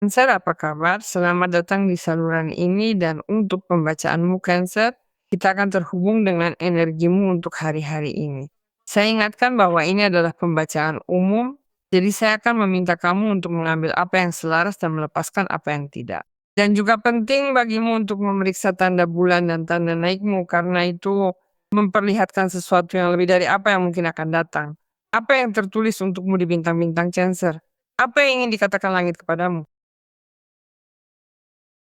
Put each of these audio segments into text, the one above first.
Cancer, apa kabar? Selamat datang di saluran ini dan untuk pembacaanmu Cancer, kita akan terhubung dengan energimu untuk hari-hari ini. Saya ingatkan bahwa ini adalah pembacaan umum, jadi saya akan meminta kamu untuk mengambil apa yang selaras dan melepaskan apa yang tidak. Dan juga penting bagimu untuk memeriksa tanda bulan dan tanda naikmu karena itu memperlihatkan sesuatu yang lebih dari apa yang mungkin akan datang. Apa yang tertulis untukmu di bintang-bintang Cancer? Apa yang ingin dikatakan langit kepadamu?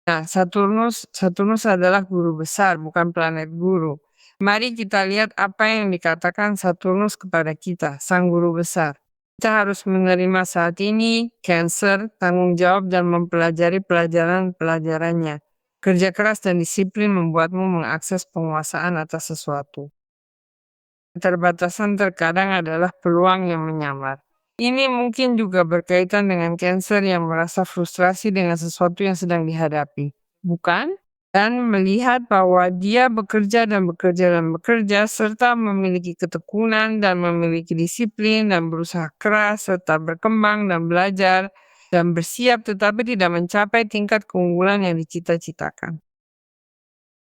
Nah, Saturnus adalah guru besar, bukan planet guru. Mari kita lihat apa yang dikatakan Saturnus kepada kita, sang guru besar. Kita harus menerima saat ini, Cancer, tanggung jawab dan mempelajari pelajaran-pelajarannya. Kerja keras dan disiplin membuatmu mengakses penguasaan atas sesuatu. Keterbatasan terkadang adalah peluang yang menyamar. Ini mungkin juga berkaitan dengan Cancer yang merasa frustrasi dengan sesuatu yang sedang dihadapi, bukan? Dan melihat bahwa dia bekerja dan bekerja dan bekerja, serta memiliki ketekunan dan memiliki disiplin dan berusaha keras, serta berkembang dan belajar dan bersiap, tetapi tidak mencapai tingkat keunggulan yang dicita-citakan.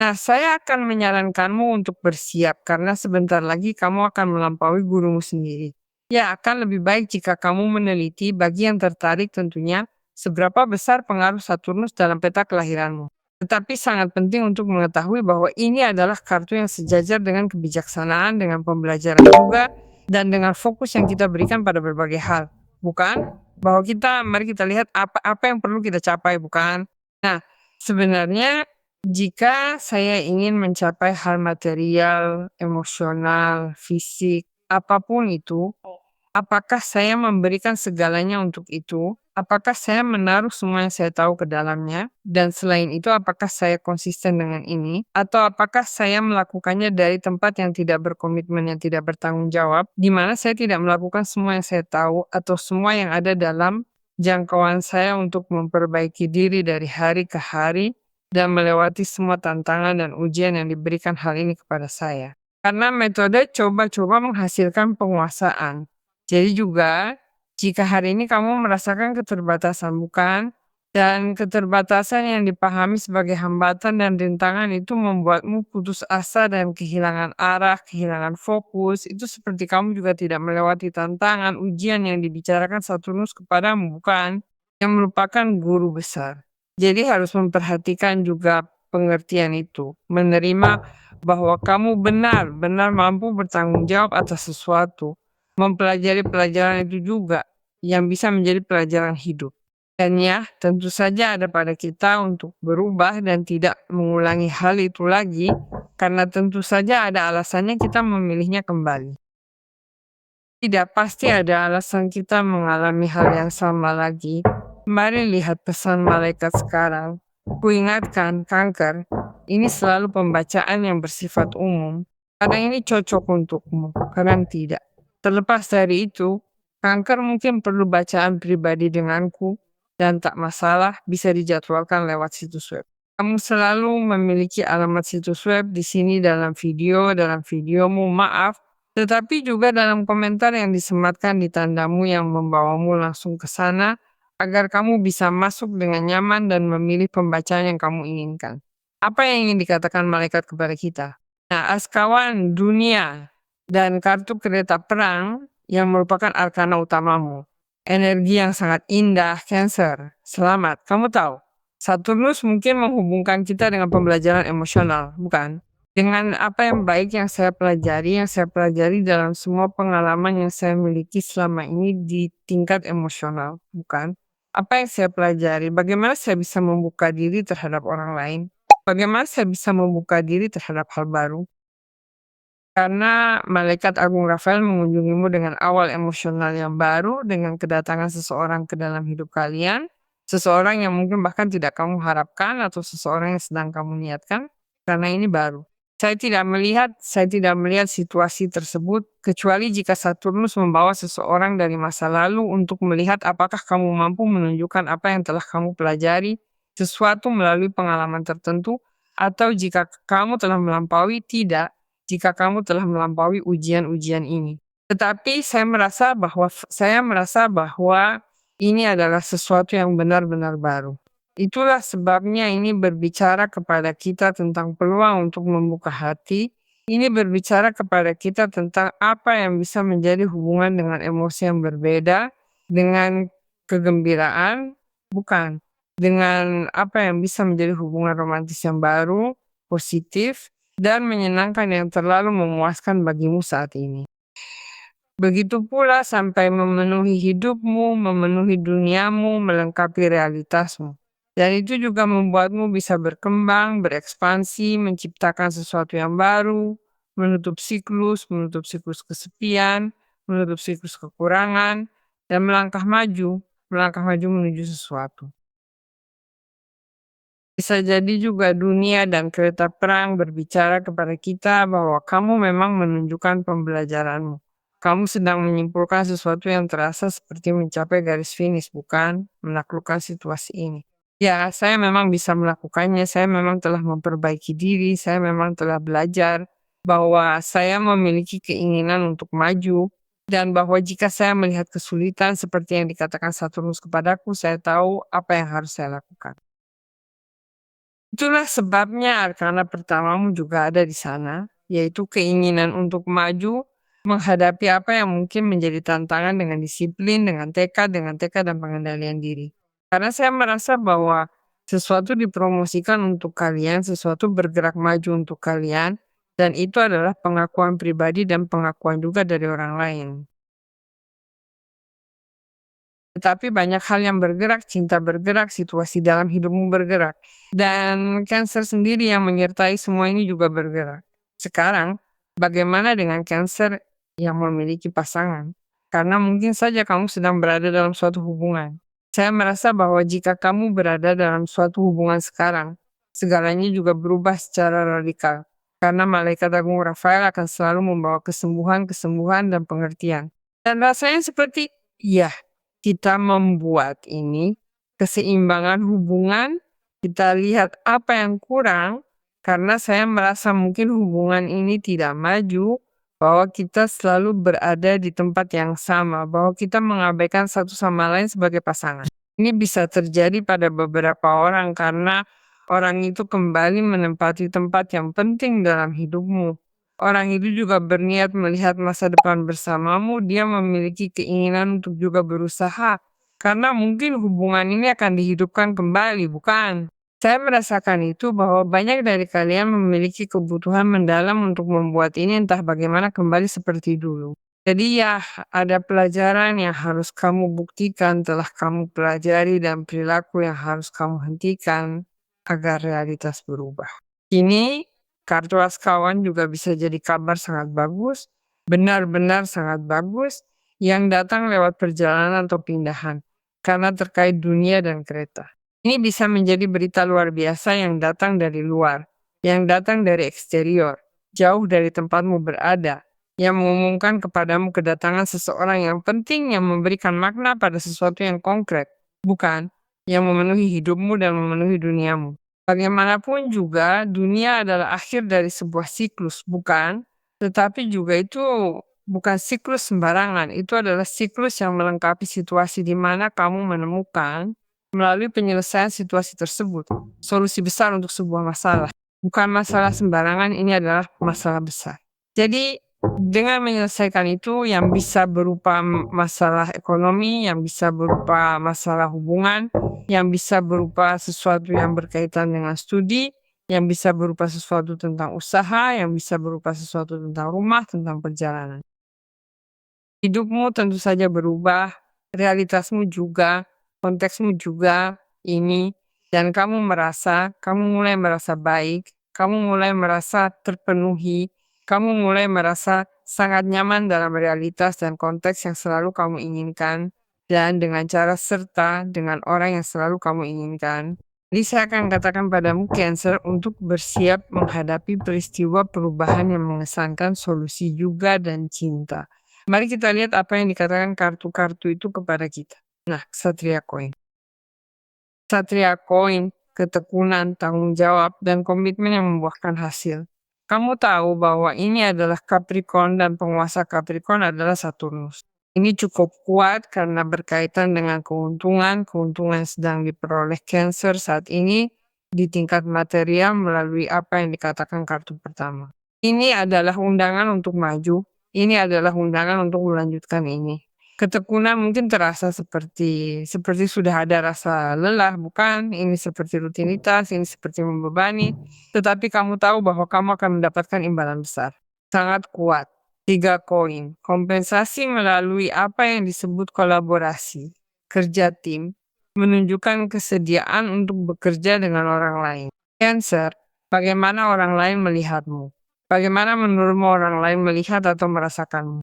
Nah, saya akan menyarankanmu untuk bersiap karena sebentar lagi kamu akan melampaui gurumu sendiri. Ya, akan lebih baik jika kamu meneliti bagi yang tertarik tentunya seberapa besar pengaruh Saturnus dalam peta kelahiranmu. Tetapi sangat penting untuk mengetahui bahwa ini adalah kartu yang sejajar dengan kebijaksanaan, dengan pembelajaran juga, dan dengan fokus yang kita berikan pada berbagai hal. Bukan? Bahwa mari kita lihat apa yang perlu kita capai, bukan? Nah, sebenarnya jika saya ingin mencapai hal material, emosional, fisik, apapun itu, apakah saya memberikan segalanya untuk itu? Apakah saya menaruh semua yang saya tahu ke dalamnya? Dan selain itu, apakah saya konsisten dengan ini? Atau apakah saya melakukannya dari tempat yang tidak berkomitmen, yang tidak bertanggung jawab, di mana saya tidak melakukan semua yang saya tahu atau semua yang ada dalam jangkauan saya untuk memperbaiki diri dari hari ke hari dan melewati semua tantangan dan ujian yang diberikan hal ini kepada saya. Karena metode coba-coba menghasilkan penguasaan. Jadi juga, jika hari ini kamu merasakan keterbatasan, bukan? Dan keterbatasan yang dipahami sebagai hambatan dan rintangan itu membuatmu putus asa dan kehilangan arah, kehilangan fokus. Itu seperti kamu juga tidak melewati tantangan, ujian yang dibicarakan Saturnus kepadamu, bukan? Yang merupakan guru besar. Jadi harus memperhatikan juga pengertian itu. Menerima bahwa kamu benar-benar mampu bertanggung jawab atas sesuatu. Mempelajari pelajaran itu juga yang bisa menjadi pelajaran hidup. Dan ya, tentu saja ada pada kita untuk berubah dan tidak mengulangi hal itu lagi, karena tentu saja ada alasannya kita memilihnya kembali. Tidak pasti ada alasan kita mengalami hal yang sama lagi. Mari lihat pesan malaikat sekarang. Kuingatkan, kanker, ini selalu pembacaan yang bersifat umum. Kadang ini cocok untukmu, kadang tidak. Terlepas dari itu, kanker mungkin perlu bacaan pribadi denganku, dan tak masalah bisa dijadwalkan lewat situs web. Kamu selalu memiliki alamat situs web di sini dalam videomu, maaf, tetapi juga dalam komentar yang disematkan di tandamu yang membawamu langsung ke sana, agar kamu bisa masuk dengan nyaman dan memilih pembacaan yang kamu inginkan. Apa yang ingin dikatakan malaikat kepada kita? Nah, askawan dunia dan kartu kereta perang yang merupakan arkana utamamu. Energi yang sangat indah, Cancer. Selamat, kamu tahu. Saturnus mungkin menghubungkan kita dengan pembelajaran emosional, bukan? Dengan apa yang baik yang saya pelajari dalam semua pengalaman yang saya miliki selama ini di tingkat emosional, bukan? Apa yang saya pelajari, bagaimana saya bisa membuka diri terhadap orang lain, bagaimana saya bisa membuka diri terhadap hal baru, karena malaikat agung Rafael mengunjungimu dengan awal emosional yang baru, dengan kedatangan seseorang ke dalam hidup kalian, seseorang yang mungkin bahkan tidak kamu harapkan atau seseorang yang sedang kamu niatkan, karena ini baru. Saya tidak melihat situasi tersebut kecuali jika Saturnus membawa seseorang dari masa lalu untuk melihat apakah kamu mampu menunjukkan apa yang telah kamu pelajari, sesuatu melalui pengalaman tertentu, atau jika kamu telah melampaui, tidak jika kamu telah melampaui ujian-ujian ini. Tetapi saya merasa bahwa Ini adalah sesuatu yang benar-benar baru. Itulah sebabnya ini berbicara kepada kita tentang peluang untuk membuka hati. Ini berbicara kepada kita tentang apa yang bisa menjadi hubungan dengan emosi yang berbeda, dengan kegembiraan, bukan, dengan apa yang bisa menjadi hubungan romantis yang baru, positif, dan menyenangkan yang terlalu memuaskan bagimu saat ini. Begitu pula sampai memenuhi hidupmu, memenuhi duniamu, melengkapi realitasmu. Dan itu juga membuatmu bisa berkembang, berekspansi, menciptakan sesuatu yang baru, menutup siklus kesepian, menutup siklus kekurangan, dan melangkah maju menuju sesuatu. Bisa jadi juga dunia dan kereta perang berbicara kepada kita bahwa kamu memang menunjukkan pembelajaranmu. Kamu sedang menyimpulkan sesuatu yang terasa seperti mencapai garis finish, bukan menaklukkan situasi ini. Ya, saya memang bisa melakukannya. Saya memang telah memperbaiki diri. Saya memang telah belajar bahwa saya memiliki keinginan untuk maju. Dan bahwa jika saya melihat kesulitan seperti yang dikatakan Saturnus kepadaku, saya tahu apa yang harus saya lakukan. Itulah sebabnya arkana pertamamu juga ada di sana, yaitu keinginan untuk maju, menghadapi apa yang mungkin menjadi tantangan dengan disiplin, dengan tekad dan pengendalian diri. Karena saya merasa bahwa sesuatu dipromosikan untuk kalian, sesuatu bergerak maju untuk kalian, dan itu adalah pengakuan pribadi dan pengakuan juga dari orang lain. Tetapi banyak hal yang bergerak, cinta bergerak, situasi dalam hidupmu bergerak. Dan Cancer sendiri yang menyertai semua ini juga bergerak. Sekarang, bagaimana dengan Cancer yang memiliki pasangan? Karena mungkin saja kamu sedang berada dalam suatu hubungan. Saya merasa bahwa jika kamu berada dalam suatu hubungan sekarang, segalanya juga berubah secara radikal. Karena malaikat agung Rafael akan selalu membawa kesembuhan, kesembuhan, dan pengertian. Dan rasanya seperti, ya, kita membuat ini keseimbangan hubungan, kita lihat apa yang kurang, karena saya merasa mungkin hubungan ini tidak maju, bahwa kita selalu berada di tempat yang sama, bahwa kita mengabaikan satu sama lain sebagai pasangan. Ini bisa terjadi pada beberapa orang karena orang itu kembali menempati tempat yang penting dalam hidupmu. Orang itu juga berniat melihat masa depan bersamamu, dia memiliki keinginan untuk juga berusaha. Karena mungkin hubungan ini akan dihidupkan kembali, bukan? Saya merasakan itu bahwa banyak dari kalian memiliki kebutuhan mendalam untuk membuat ini entah bagaimana kembali seperti dulu. Jadi ya, ada pelajaran yang harus kamu buktikan, telah kamu pelajari, dan perilaku yang harus kamu hentikan agar realitas berubah. Kini, kartu askawan juga bisa jadi kabar sangat bagus, benar-benar sangat bagus, yang datang lewat perjalanan atau pindahan, karena terkait dunia dan kereta. Ini bisa menjadi berita luar biasa yang datang dari luar, yang datang dari eksterior, jauh dari tempatmu berada, yang mengumumkan kepadamu kedatangan seseorang yang penting yang memberikan makna pada sesuatu yang konkret, bukan yang memenuhi hidupmu dan memenuhi duniamu. Bagaimanapun juga, dunia adalah akhir dari sebuah siklus, bukan? Tetapi juga itu bukan siklus sembarangan, itu adalah siklus yang melengkapi situasi di mana kamu menemukan melalui penyelesaian situasi tersebut, solusi besar untuk sebuah masalah. Bukan masalah sembarangan, ini adalah masalah besar. Jadi, dengan menyelesaikan itu yang bisa berupa masalah ekonomi, yang bisa berupa masalah hubungan, yang bisa berupa sesuatu yang berkaitan dengan studi, yang bisa berupa sesuatu tentang usaha, yang bisa berupa sesuatu tentang rumah, tentang perjalanan. Hidupmu tentu saja berubah, realitasmu juga, konteksmu juga ini, dan kamu mulai merasa baik, kamu mulai merasa terpenuhi, kamu mulai merasa sangat nyaman dalam realitas dan konteks yang selalu kamu inginkan, dan dengan cara serta dengan orang yang selalu kamu inginkan. Jadi saya akan katakan padamu Cancer untuk bersiap menghadapi peristiwa perubahan yang mengesankan solusi juga dan cinta. Mari kita lihat apa yang dikatakan kartu-kartu itu kepada kita. Nah, Satria Koin. Satria Koin, ketekunan, tanggung jawab, dan komitmen yang membuahkan hasil. Kamu tahu bahwa ini adalah Capricorn dan penguasa Capricorn adalah Saturnus. Ini cukup kuat karena berkaitan dengan keuntungan yang sedang diperoleh Cancer saat ini di tingkat material melalui apa yang dikatakan kartu pertama. Ini adalah undangan untuk maju, ini adalah undangan untuk melanjutkan ini. Ketekunan mungkin terasa seperti sudah ada rasa lelah, bukan? Ini seperti rutinitas, ini seperti membebani, tetapi kamu tahu bahwa kamu akan mendapatkan imbalan besar. Sangat kuat. 3 koin, kompensasi melalui apa yang disebut kolaborasi, kerja tim, menunjukkan kesediaan untuk bekerja dengan orang lain. Cancer, bagaimana orang lain melihatmu? Bagaimana menurutmu orang lain melihat atau merasakanmu?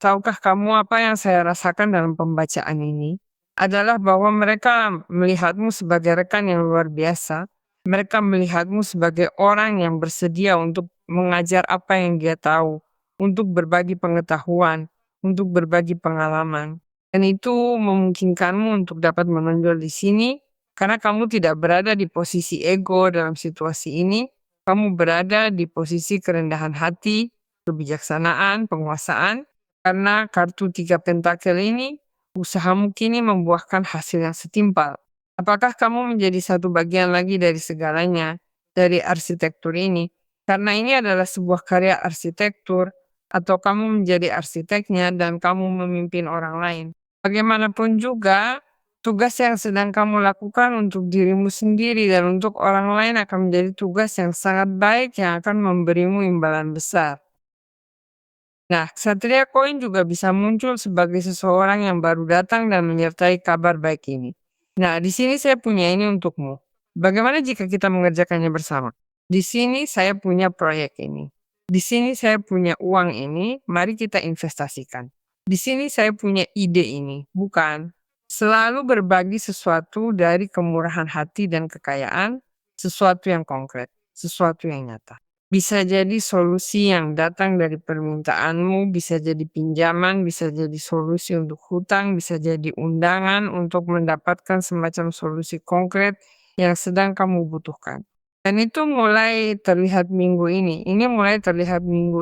Tahukah kamu apa yang saya rasakan dalam pembacaan ini? Adalah bahwa mereka melihatmu sebagai rekan yang luar biasa. Mereka melihatmu sebagai orang yang bersedia untuk mengajar apa yang dia tahu, untuk berbagi pengetahuan, untuk berbagi pengalaman. Dan itu memungkinkanmu untuk dapat menonjol di sini karena kamu tidak berada di posisi ego dalam situasi ini. Kamu berada di posisi kerendahan hati, kebijaksanaan, penguasaan. Karena kartu 3 pentakel ini, usahamu kini membuahkan hasil yang setimpal. Apakah kamu menjadi satu bagian lagi dari segalanya, dari arsitektur ini? Karena ini adalah sebuah karya arsitektur, atau kamu menjadi arsiteknya dan kamu memimpin orang lain. Bagaimanapun juga, tugas yang sedang kamu lakukan untuk dirimu sendiri dan untuk orang lain akan menjadi tugas yang sangat baik yang akan memberimu imbalan besar. Nah, Ksatria Koin juga bisa muncul sebagai seseorang yang baru datang dan menyertai kabar baik ini. Nah, di sini saya punya ini untukmu. Bagaimana jika kita mengerjakannya bersama? Di sini saya punya proyek ini. Di sini saya punya uang ini, mari kita investasikan. Di sini saya punya ide ini, bukan? Selalu berbagi sesuatu dari kemurahan hati dan kekayaan, sesuatu yang konkret, sesuatu yang nyata. Bisa jadi solusi yang datang dari permintaanmu, bisa jadi pinjaman, bisa jadi solusi untuk hutang, bisa jadi undangan untuk mendapatkan semacam solusi konkret yang sedang kamu butuhkan. Dan itu mulai terlihat minggu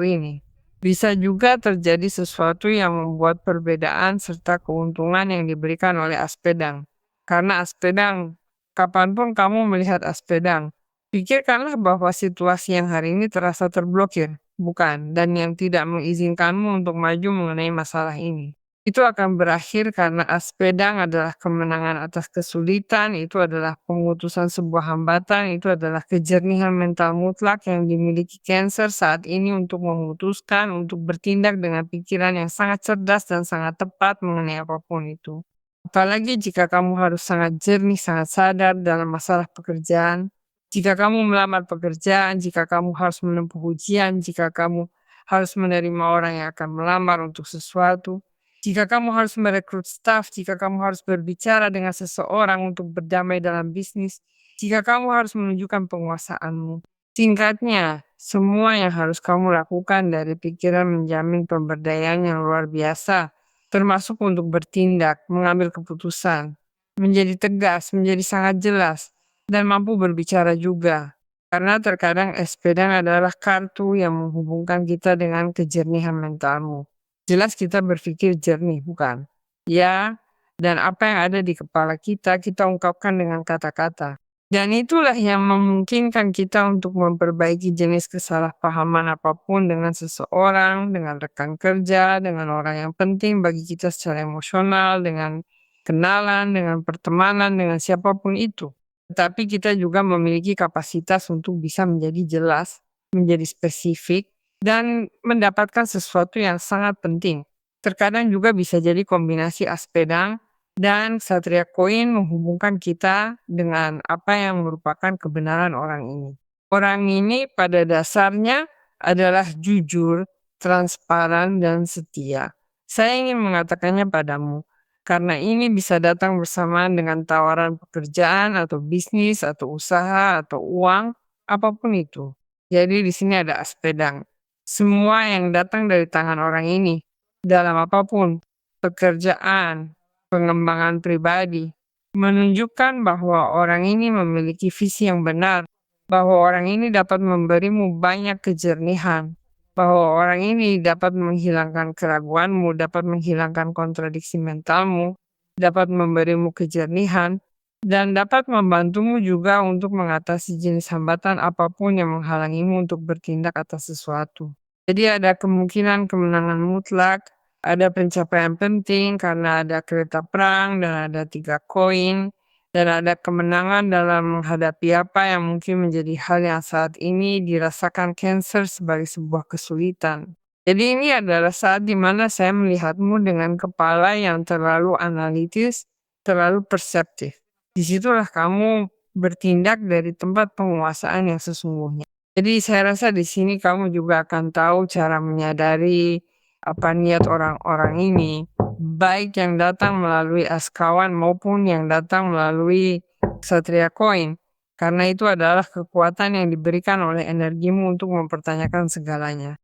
ini. Bisa juga terjadi sesuatu yang membuat perbedaan serta keuntungan yang diberikan oleh aspedang. Karena aspedang, kapanpun kamu melihat aspedang, pikirkanlah bahwa situasi yang hari ini terasa terblokir, bukan, dan yang tidak mengizinkanmu untuk maju mengenai masalah ini. Itu akan berakhir karena aspedang adalah kemenangan atas kesulitan, itu adalah pengutusan sebuah hambatan, itu adalah kejernihan mental mutlak yang dimiliki Cancer saat ini untuk memutuskan, untuk bertindak dengan pikiran yang sangat cerdas dan sangat tepat mengenai apapun itu. Apalagi jika kamu harus sangat jernih, sangat sadar dalam masalah pekerjaan, jika kamu melamar pekerjaan, jika kamu harus menempuh ujian, jika kamu harus menerima orang yang akan melamar untuk sesuatu, jika kamu harus merekrut staf, jika kamu harus berbicara dengan seseorang untuk berdamai dalam bisnis, jika kamu harus menunjukkan penguasaanmu. Singkatnya, semua yang harus kamu lakukan dari pikiran menjamin pemberdayaan yang luar biasa, termasuk untuk bertindak, mengambil keputusan, menjadi tegas, menjadi sangat jelas, dan mampu berbicara juga. Karena terkadang espedang adalah kartu yang menghubungkan kita dengan kejernihan mentalmu. Jelas kita berpikir jernih, bukan? Ya, dan apa yang ada di kepala kita ungkapkan dengan kata-kata. Dan itulah yang memungkinkan kita untuk memperbaiki jenis kesalahpahaman apapun dengan seseorang, dengan rekan kerja, dengan orang yang penting bagi kita secara emosional, dengan kenalan, dengan pertemanan, dengan siapapun itu. Tetapi kita juga memiliki kapasitas untuk bisa menjadi jelas, menjadi spesifik, dan mendapatkan sesuatu yang sangat penting. Terkadang juga bisa jadi kombinasi aspedang dan Satria Koin menghubungkan kita dengan apa yang merupakan kebenaran orang ini. Orang ini pada dasarnya adalah jujur, transparan, dan setia. Saya ingin mengatakannya padamu, karena ini bisa datang bersamaan dengan tawaran pekerjaan atau bisnis atau usaha atau uang, apapun itu. Jadi di sini ada aspedang. Semua yang datang dari tangan orang ini, dalam apapun, pekerjaan, pengembangan pribadi, menunjukkan bahwa orang ini memiliki visi yang benar, bahwa orang ini dapat memberimu banyak kejernihan, bahwa orang ini dapat menghilangkan keraguanmu, dapat menghilangkan kontradiksi mentalmu, dapat memberimu kejernihan, dan dapat membantumu juga untuk mengatasi jenis hambatan apapun yang menghalangimu untuk bertindak atas sesuatu. Jadi ada kemungkinan kemenangan mutlak, ada pencapaian penting karena ada kereta perang dan ada 3 koin, dan ada kemenangan dalam menghadapi apa yang mungkin menjadi hal yang saat ini dirasakan Cancer sebagai sebuah kesulitan. Jadi ini adalah saat dimana saya melihatmu dengan kepala yang terlalu analitis, terlalu perseptif. Disitulah kamu bertindak dari tempat penguasaan yang sesungguhnya. Jadi saya rasa di sini kamu juga akan tahu cara menyadari apa niat orang-orang ini, baik yang datang melalui Askawan maupun yang datang melalui Satria Koin. Karena itu adalah kekuatan yang diberikan oleh energimu untuk mempertanyakan segalanya.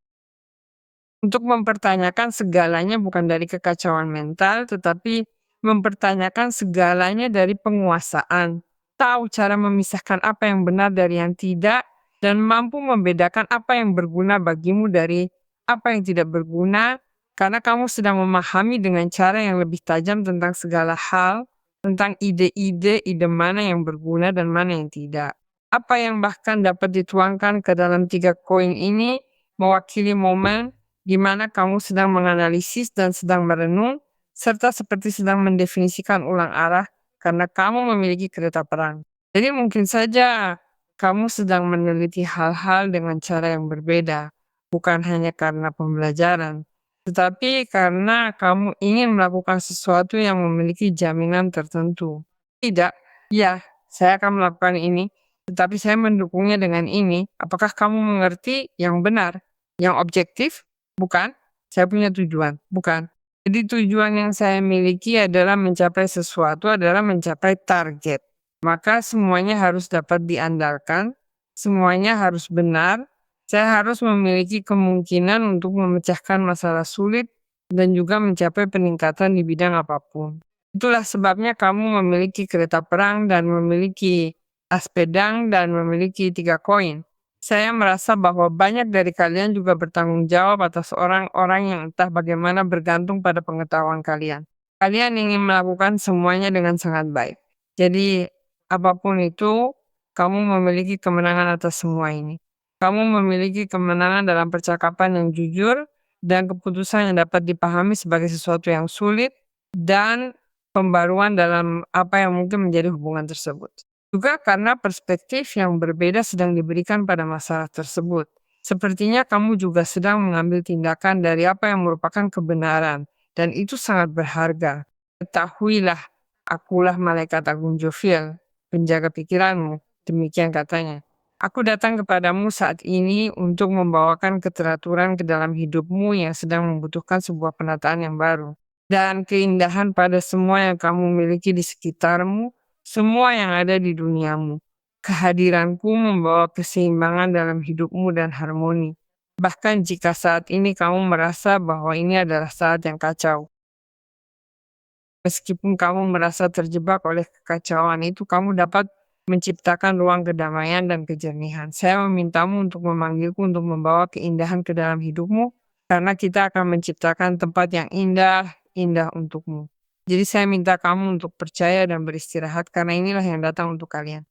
Untuk mempertanyakan segalanya bukan dari kekacauan mental, tetapi mempertanyakan segalanya dari penguasaan. Tahu cara memisahkan apa yang benar dari yang tidak, dan mampu membedakan apa yang berguna bagimu dari apa yang tidak berguna, karena kamu sedang memahami dengan cara yang lebih tajam tentang segala hal, tentang ide mana yang berguna dan mana yang tidak. Apa yang bahkan dapat dituangkan ke dalam 3 koin ini mewakili momen di mana kamu sedang menganalisis dan sedang merenung, serta seperti sedang mendefinisikan ulang arah karena kamu memiliki kereta perang. Jadi mungkin saja kamu sedang meneliti hal-hal dengan cara yang berbeda, bukan hanya karena pembelajaran, tetapi karena kamu ingin melakukan sesuatu yang memiliki jaminan tertentu. Tidak, ya, saya akan melakukan ini, tetapi saya mendukungnya dengan ini. Apakah kamu mengerti yang benar, yang objektif? Bukan, saya punya tujuan, bukan. Jadi tujuan yang saya miliki adalah mencapai sesuatu, adalah mencapai target. Maka semuanya harus dapat diandalkan, semuanya harus benar. Saya harus memiliki kemungkinan untuk memecahkan masalah sulit dan juga mencapai peningkatan di bidang apapun. Itulah sebabnya kamu memiliki kereta perang dan memiliki as pedang dan memiliki 3 koin. Saya merasa bahwa banyak dari kalian juga bertanggung jawab atas orang-orang yang entah bagaimana bergantung pada pengetahuan kalian. Kalian ingin melakukan semuanya dengan sangat baik. Jadi, apapun itu, kamu memiliki kemenangan atas semua ini. Kamu memiliki kemenangan dalam percakapan yang jujur dan keputusan yang dapat dipahami sebagai sesuatu yang sulit dan pembaruan dalam apa yang mungkin menjadi hubungan tersebut. Juga karena perspektif yang berbeda sedang diberikan pada masalah tersebut. Sepertinya kamu juga sedang mengambil tindakan dari apa yang merupakan kebenaran, dan itu sangat berharga. Ketahuilah, akulah malaikat agung Joviel, penjaga pikiranmu, demikian katanya. Aku datang kepadamu saat ini untuk membawakan keteraturan ke dalam hidupmu yang sedang membutuhkan sebuah penataan yang baru. Dan keindahan pada semua yang kamu miliki di sekitarmu, semua yang ada di duniamu. Kehadiranku membawa keseimbangan dalam hidupmu dan harmoni. Bahkan jika saat ini kamu merasa bahwa ini adalah saat yang kacau. Meskipun kamu merasa terjebak oleh kekacauan itu, kamu dapat menciptakan ruang kedamaian dan kejernihan. Saya memintamu untuk memanggilku untuk membawa keindahan ke dalam hidupmu, karena kita akan menciptakan tempat yang indah untukmu. Jadi saya minta kamu untuk percaya dan beristirahat karena inilah yang datang untuk kalian.